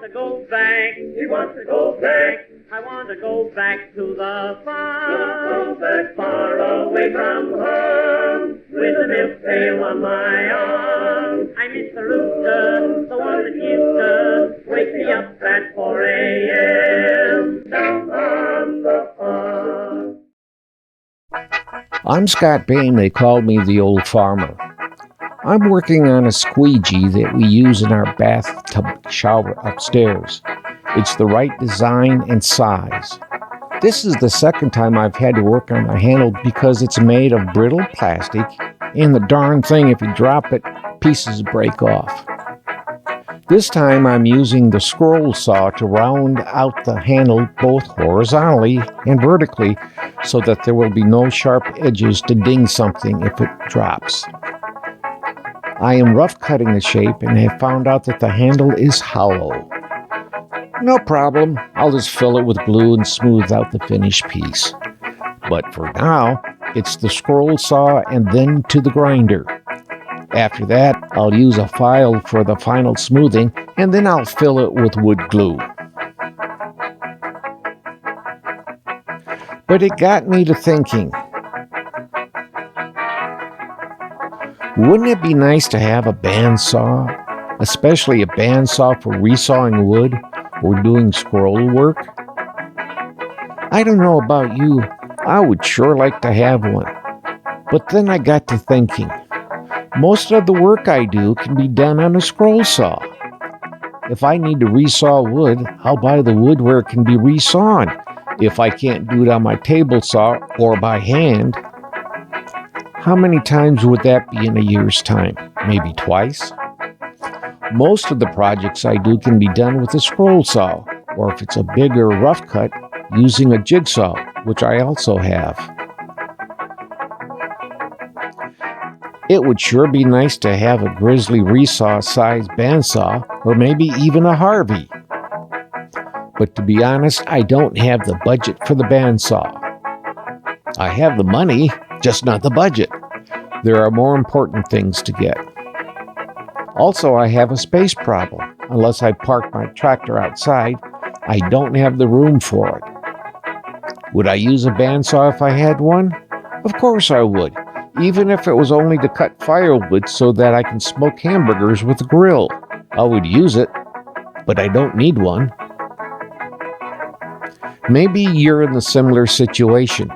want to go back. He wants to go back. I want to go back to the farm. Go back far away from home, with a milk pail on my arm. I miss the rooster, the one that used to wake me up at 4 a.m. down on the farm. I'm Scott Bain. They call me the old farmer. I'm working on a squeegy that we use in our bathtub shower upstairs. It's the right design and size. This is the second time I've had to work on the handle because it's made of brittle plastic, and the darn thing, if you drop it, pieces break off. This time I'm using the scroll saw to round out the handle both horizontally and vertically so that there will be no sharp edges to ding something if it drops. I am rough cutting the shape and have found out that the handle is hollow. No problem, I'll just fill it with glue and smooth out the finished piece. But for now, it's the scroll saw and then to the grinder. After that, I'll use a file for the final smoothing, and then I'll fill it with wood glue. But it got me to thinking, wouldn't it be nice to have a bandsaw, especially a bandsaw for resawing wood or doing scroll work? I don't know about you, I would sure like to have one. But then I got to thinking, most of the work I do can be done on a scroll saw. If I need to resaw wood, I'll buy the wood where it can be resawn. If I can't do it on my table saw or by hand, how many times would that be in a year's time? Maybe twice? Most of the projects I do can be done with a scroll saw, or if it's a bigger rough cut, using a jigsaw, which I also have. It would sure be nice to have a Grizzly resaw-sized bandsaw, or maybe even a Harvey. But to be honest, I don't have the budget for the bandsaw. I have the money, just not the budget. There are more important things to get. Also, I have a space problem. Unless I park my tractor outside, I don't have the room for it. Would I use a bandsaw if I had one? Of course I would, even if it was only to cut firewood so that I can smoke hamburgers with a grill. I would use it, but I don't need one. Maybe you're in a similar situation.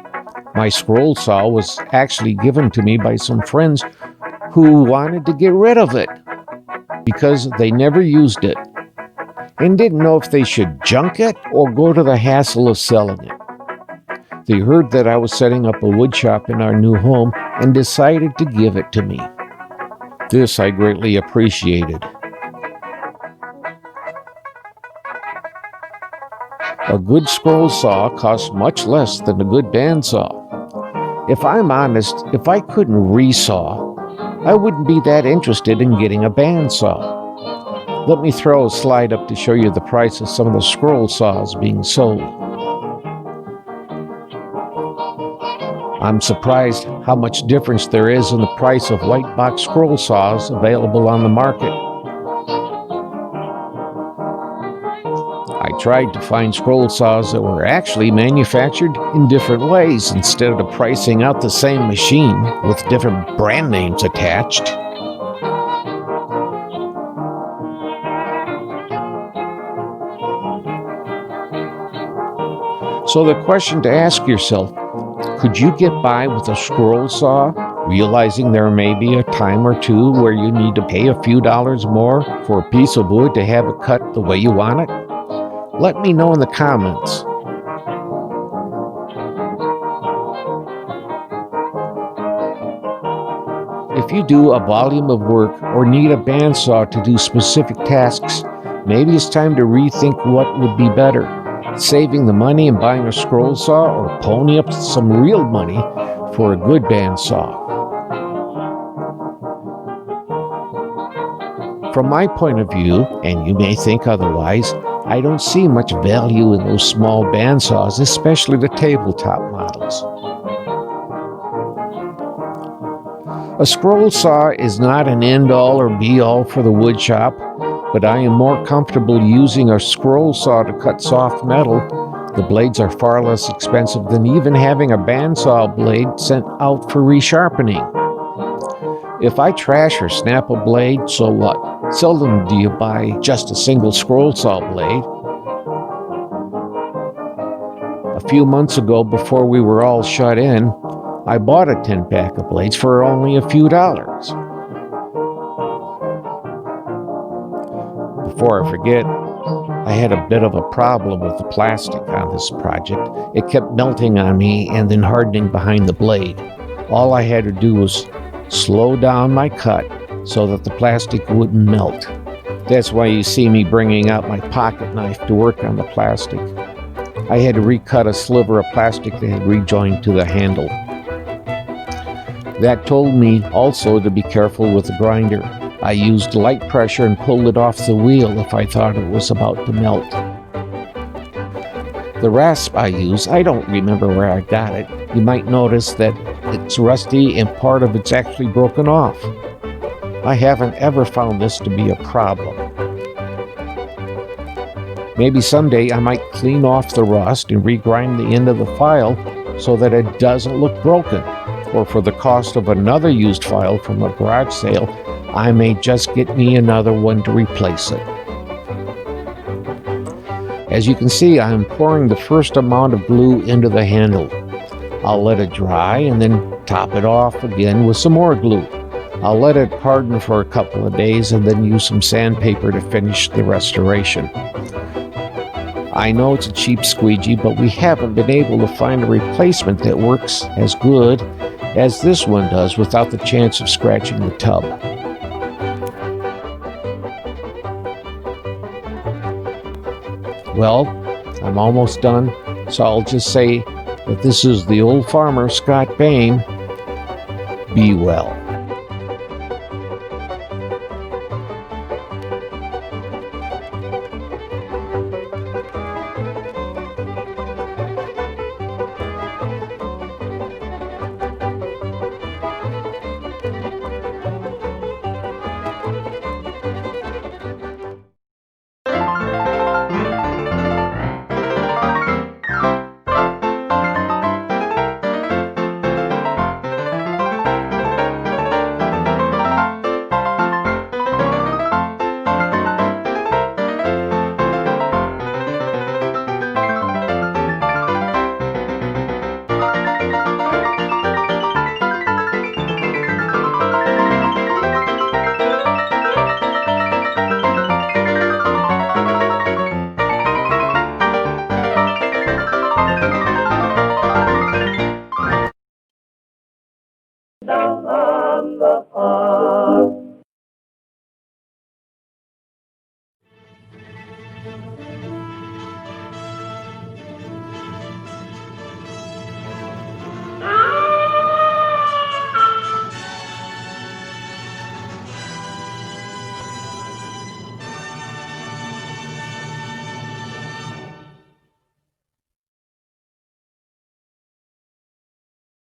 My scroll saw was actually given to me by some friends who wanted to get rid of it because they never used it and didn't know if they should junk it or go to the hassle of selling it. They heard that I was setting up a wood shop in our new home and decided to give it to me. This I greatly appreciated. A good scroll saw costs much less than a good bandsaw. If I'm honest, if I couldn't resaw, I wouldn't be that interested in getting a bandsaw. Let me throw a slide up to show you the price of some of the scroll saws being sold. I'm surprised how much difference there is in the price of white box scroll saws available on the market. I tried to find scroll saws that were actually manufactured in different ways instead of pricing out the same machine with different brand names attached. So the question to ask yourself, could you get by with a scroll saw, realizing there may be a time or two where you need to pay a few dollars more for a piece of wood to have it cut the way you want it? Let me know in the comments. If you do a volume of work or need a bandsaw to do specific tasks, maybe it's time to rethink what would be better, saving the money and buying a scroll saw or pony up some real money for a good bandsaw. From my point of view, and you may think otherwise, I don't see much value in those small bandsaws, especially the tabletop models. A scroll saw is not an end-all or be-all for the wood shop, but I am more comfortable using a scroll saw to cut soft metal. The blades are far less expensive than even having a bandsaw blade sent out for resharpening. If I trash or snap a blade, so what? Seldom do you buy just a single scroll saw blade. A few months ago, before we were all shut in, I bought a 10-pack of blades for only a few dollars. Before I forget, I had a bit of a problem with the plastic on this project. It kept melting on me and then hardening behind the blade. All I had to do was slow down my cut so that the plastic wouldn't melt. That's why you see me bringing out my pocket knife to work on the plastic. I had to recut a sliver of plastic that had rejoined to the handle. That told me also to be careful with the grinder. I used light pressure and pulled it off the wheel if I thought it was about to melt. The rasp I use, I don't remember where I got it. You might notice that it's rusty and part of it's actually broken off. I haven't ever found this to be a problem. Maybe someday I might clean off the rust and regrind the end of the file so that it doesn't look broken. Or for the cost of another used file from a garage sale, I may just get me another one to replace it. As you can see, I am pouring the first amount of glue into the handle. I'll let it dry and then top it off again with some more glue. I'll let it harden for a couple of days and then use some sandpaper to finish the restoration. I know it's a cheap squeegee, but we haven't been able to find a replacement that works as good as this one does without the chance of scratching the tub. Well, I'm almost done, so I'll just say that this is the old farmer, Scott Bain. Be well. Down on the farm.